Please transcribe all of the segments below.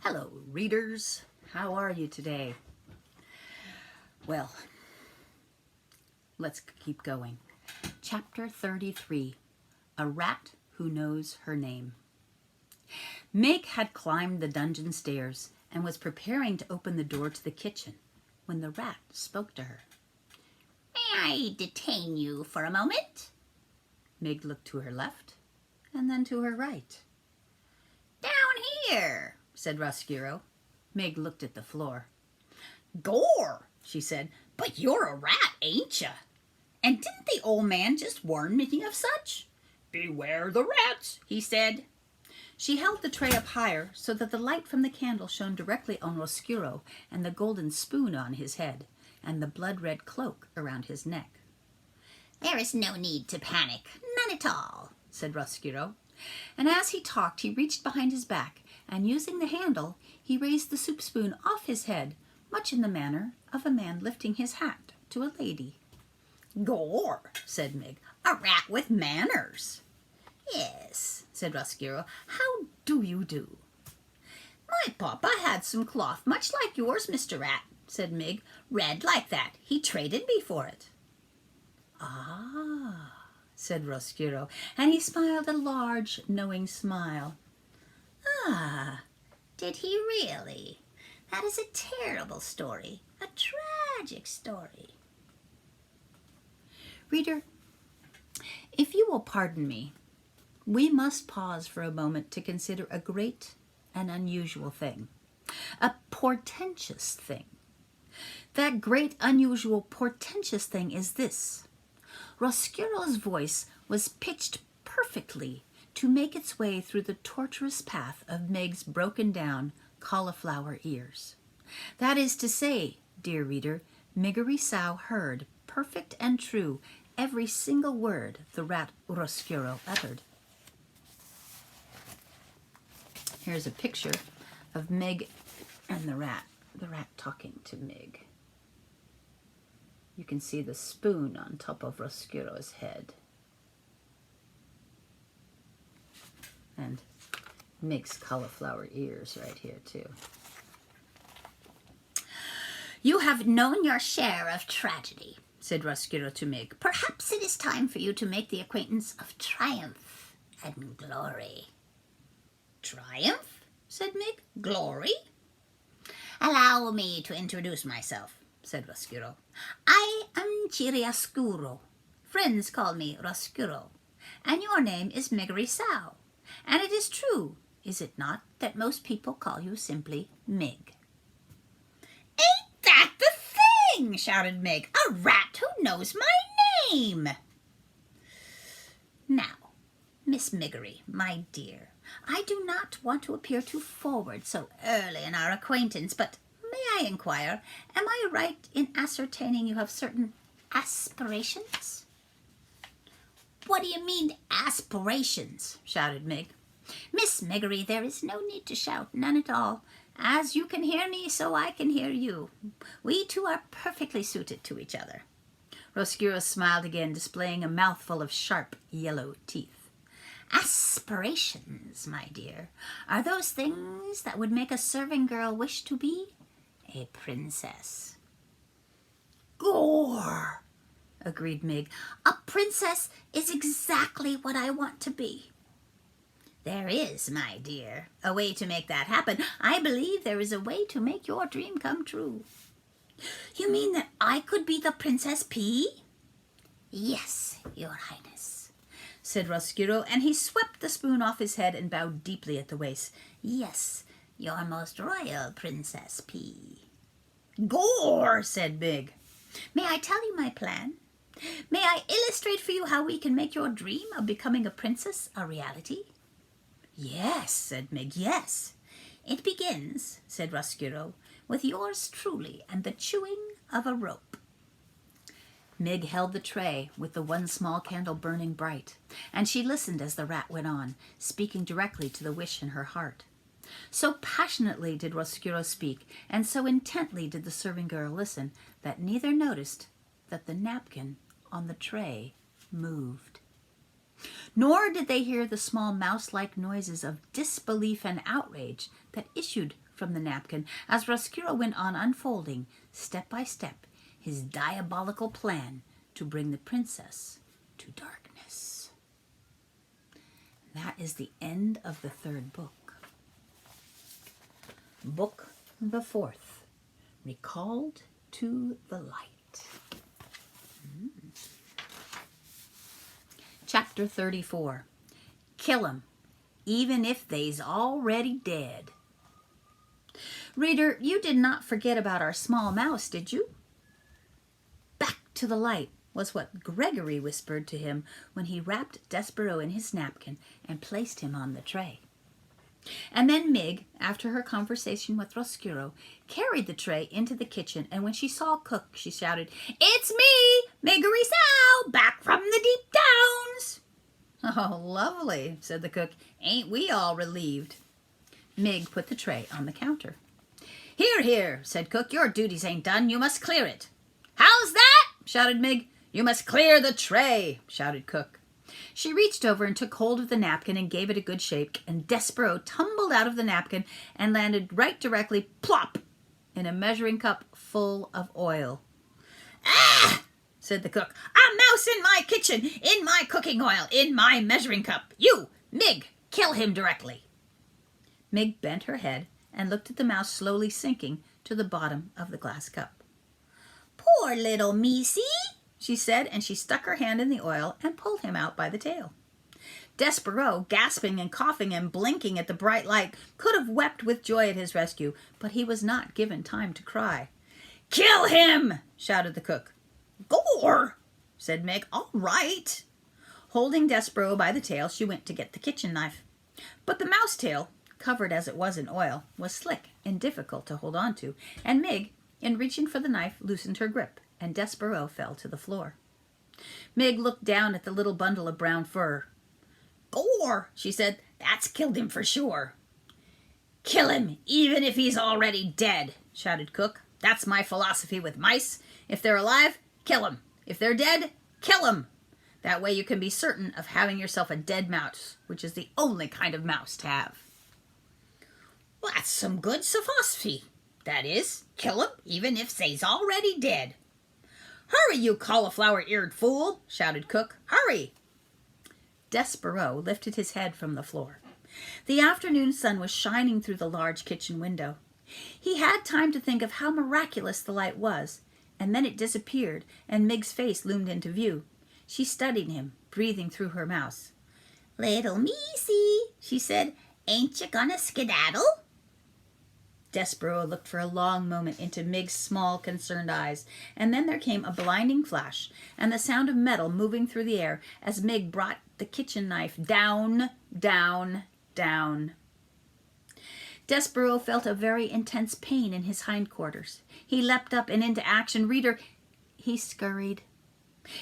Hello, readers. How are you today? Well, let's keep going. Chapter 33, A Rat Who Knows Her Name. Meg had climbed the dungeon stairs and was preparing to open the door to the kitchen when the rat spoke to her. May I detain you for a moment? Meg looked to her left and then to her right. Down here, said Roscuro. Meg looked at the floor. Gore, she said, but you're a rat, ain't ya? And didn't the old man just warn me of such? Beware the rats, he said. She held the tray up higher so that the light from the candle shone directly on Roscuro and the golden spoon on his head and the blood-red cloak around his neck. There is no need to panic, none at all, said Roscuro. And as he talked, he reached behind his back, and using the handle, he raised the soup spoon off his head, much in the manner of a man lifting his hat to a lady. Gore, said Meg, a rat with manners. Yes, said Roscuro, how do you do? My papa had some cloth much like yours, Mr. Rat, said Meg, red like that. He traded me for it. Ah, said Roscuro, and he smiled a large, knowing smile. Ah, did he really? That is a terrible story, a tragic story. Reader, if you will pardon me, we must pause for a moment to consider a great and unusual thing, a portentous thing. That great, unusual, portentous thing is this. Roscuro's voice was pitched perfectly to make its way through the tortuous path of Meg's broken-down cauliflower ears. That is to say, dear reader, Miggery Sow heard, perfect and true, every single word the rat Roscuro uttered. Here's a picture of Meg and the rat talking to Meg. You can see the spoon on top of Roscuro's head. And Meg's cauliflower ears right here too. You have known your share of tragedy, said Roscuro to Meg. Perhaps it is time for you to make the acquaintance of triumph and glory. Triumph? Said Meg. Glory? Allow me to introduce myself, said Roscuro. I am Chiaroscuro. Friends call me Roscuro. And your name is Miggery Sow. And it is true, is it not, that most people call you simply Meg? Ain't that the thing? Shouted Meg. A rat who knows my name. Now, Miss Miggery, my dear, I do not want to appear too forward so early in our acquaintance, but may I inquire, am I right in ascertaining you have certain aspirations? What do you mean, aspirations? Shouted Meg. Miss Miggery, there is no need to shout, none at all. As you can hear me, so I can hear you. We two are perfectly suited to each other. Roscuro smiled again, displaying a mouthful of sharp yellow teeth. Aspirations, my dear, are those things that would make a serving girl wish to be a princess. Gore, agreed Meg. A princess is exactly what I want to be. There is, my dear, a way to make that happen. I believe there is a way to make your dream come true. You mean that I could be the Princess P? Yes, Your Highness, said Roscuro, and he swept the spoon off his head and bowed deeply at the waist. Yes, your most royal Princess P. Gore, said Meg. May I tell you my plan? May I illustrate for you how we can make your dream of becoming a princess a reality? Yes, said Meg, yes. It begins, said Roscuro, with yours truly and the chewing of a rope. Meg held the tray with the one small candle burning bright, and she listened as the rat went on, speaking directly to the wish in her heart. So passionately did Roscuro speak, and so intently did the serving girl listen, that neither noticed that the napkin on the tray moved. Nor did they hear the small mouse-like noises of disbelief and outrage that issued from the napkin as Roscuro went on unfolding, step by step, his diabolical plan to bring the princess to darkness. That is the end of the third book. Book the fourth, Recalled to the Light. Chapter 34, Kill 'em, even if they's already dead. Reader, you did not forget about our small mouse, did you? Back to the light was what Gregory whispered to him when he wrapped Despereaux in his napkin and placed him on the tray. And then Mig, after her conversation with Roscuro, carried the tray into the kitchen, and when she saw Cook, she shouted, "It's me, Miggery Sow, back from the deep downs." "Oh, lovely," said the cook. "Ain't we all relieved?" Mig put the tray on the counter. "Here, here," said Cook, "your duties ain't done. You must clear it." "How's that?" shouted Mig. "You must clear the tray," shouted Cook. She reached over and took hold of the napkin and gave it a good shake, and Despereaux tumbled out of the napkin and landed right directly, plop, in a measuring cup full of oil. "Ah!" said the cook. "A mouse in my kitchen, in my cooking oil, in my measuring cup. You, Mig, kill him directly." Mig bent her head and looked at the mouse slowly sinking to the bottom of the glass cup. "Poor little Missy," she said, and she stuck her hand in the oil and pulled him out by the tail. Despereaux, gasping and coughing and blinking at the bright light, could have wept with joy at his rescue, but he was not given time to cry. "Kill him!" shouted the cook. "Gore!" said Meg. "All right." Holding Despereaux by the tail, she went to get the kitchen knife. But the mouse tail, covered as it was in oil, was slick and difficult to hold on to, and Mig, in reaching for the knife, loosened her grip, and Despereaux fell to the floor. Mig looked down at the little bundle of brown fur. "Gore," she said. "That's killed him for sure." "Kill him, even if he's already dead," shouted Cook. "That's my philosophy with mice. If they're alive, kill 'em. If they're dead, kill 'em. That way you can be certain of having yourself a dead mouse, which is the only kind of mouse to have." "Well, that's some good philosophy. That is, kill 'em, even if they's already dead." "Hurry, you cauliflower-eared fool," shouted Cook. "Hurry." Despereaux lifted his head from the floor. The afternoon sun was shining through the large kitchen window. He had time to think of how miraculous the light was, and then it disappeared, and Mig's face loomed into view. She studied him, breathing through her mouth. "Little Missy," she said, "ain't you gonna skedaddle?" Despereaux looked for a long moment into Mig's small, concerned eyes, and then there came a blinding flash and the sound of metal moving through the air as Mig brought the kitchen knife down, down, down. Despereaux felt a very intense pain in his hindquarters. He leapt up and into action. Reader, he scurried.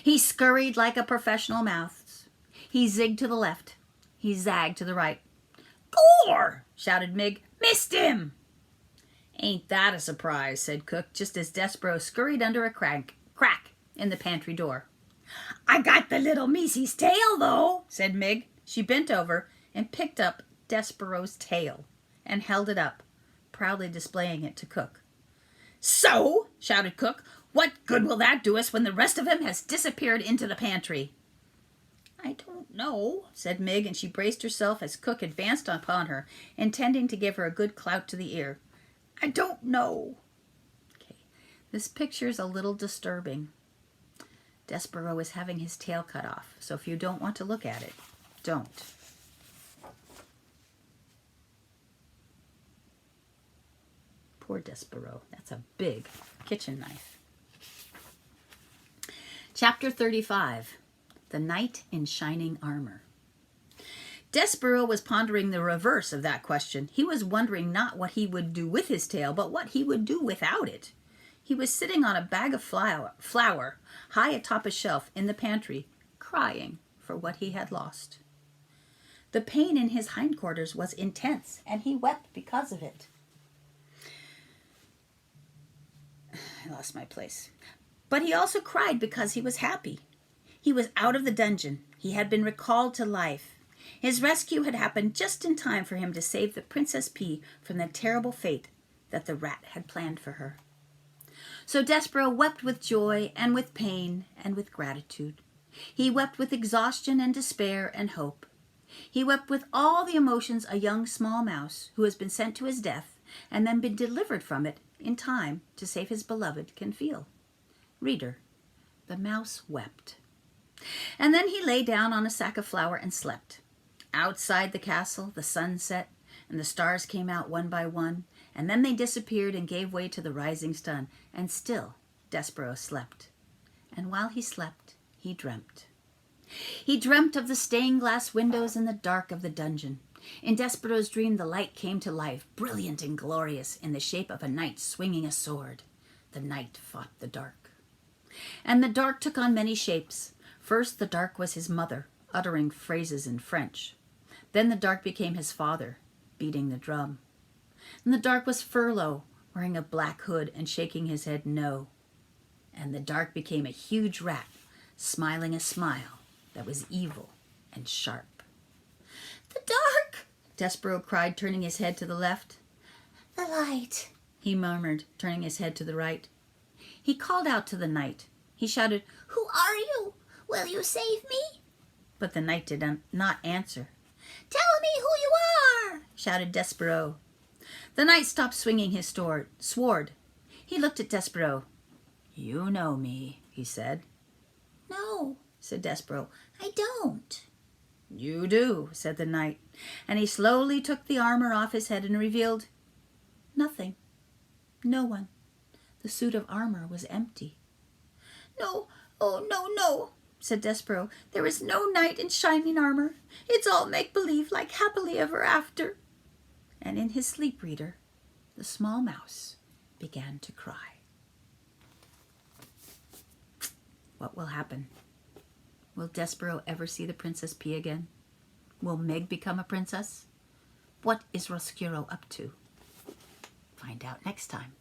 He scurried like a professional mouse. He zigged to the left. He zagged to the right. "Gore!" shouted Mig. "Missed him!" "Ain't that a surprise," said Cook, just as Despereaux scurried under a crack in the pantry door. "I got the little Missy's tail, though," said Mig. She bent over and picked up Despereaux's tail and held it up, proudly displaying it to Cook. "So," shouted Cook, "what good will that do us when the rest of him has disappeared into the pantry?" "I don't know," said Mig, and she braced herself as Cook advanced upon her, intending to give her a good clout to the ear. "I don't know." Okay, this picture is a little disturbing. Despereaux is having his tail cut off, so if you don't want to look at it, don't. Poor Despereaux. That's a big kitchen knife. Chapter 35, The Knight in Shining Armor. Despereaux was pondering the reverse of that question. He was wondering not what he would do with his tail, but what he would do without it. He was sitting on a bag of flour high atop a shelf in the pantry, crying for what he had lost. The pain in his hindquarters was intense, and he wept because of it. I lost my place. But he also cried because he was happy. He was out of the dungeon. He had been recalled to life. His rescue had happened just in time for him to save the Princess Pea from the terrible fate that the rat had planned for her. So Despereaux wept with joy and with pain and with gratitude. He wept with exhaustion and despair and hope. He wept with all the emotions a young small mouse who has been sent to his death and then been delivered from it in time to save his beloved can feel. Reader, the mouse wept. And then he lay down on a sack of flour and slept. Outside the castle, the sun set, and the stars came out one by one, and then they disappeared and gave way to the rising sun, and still Despereaux slept. And while he slept, he dreamt. He dreamt of the stained glass windows in the dark of the dungeon. In Despereaux's dream, the light came to life, brilliant and glorious, in the shape of a knight swinging a sword. The knight fought the dark. And the dark took on many shapes. First, the dark was his mother, uttering phrases in French. Then the dark became his father, beating the drum. And the dark was Furlough, wearing a black hood and shaking his head no. And the dark became a huge rat, smiling a smile that was evil and sharp. The dark! Despereaux cried, turning his head to the left. The light! He murmured, turning his head to the right. He called out to the knight. He shouted, Who are you? Will you save me? But the knight did not answer. Tell me who you are! Shouted Despereaux. The knight stopped swinging his sword. He looked at Despereaux. You know me, he said. No, said Despereaux. I don't. You do, said the knight, and he slowly took the armor off his head and revealed nothing. No one. The suit of armor was empty. No, oh, no, said Despereaux. There is no knight in shining armor. It's all make-believe, like happily ever after. And in his sleep, reader, the small mouse began to cry. What will happen? Will Despereaux ever see the Princess Pea again? Will Meg become a princess? What is Roscuro up to? Find out next time.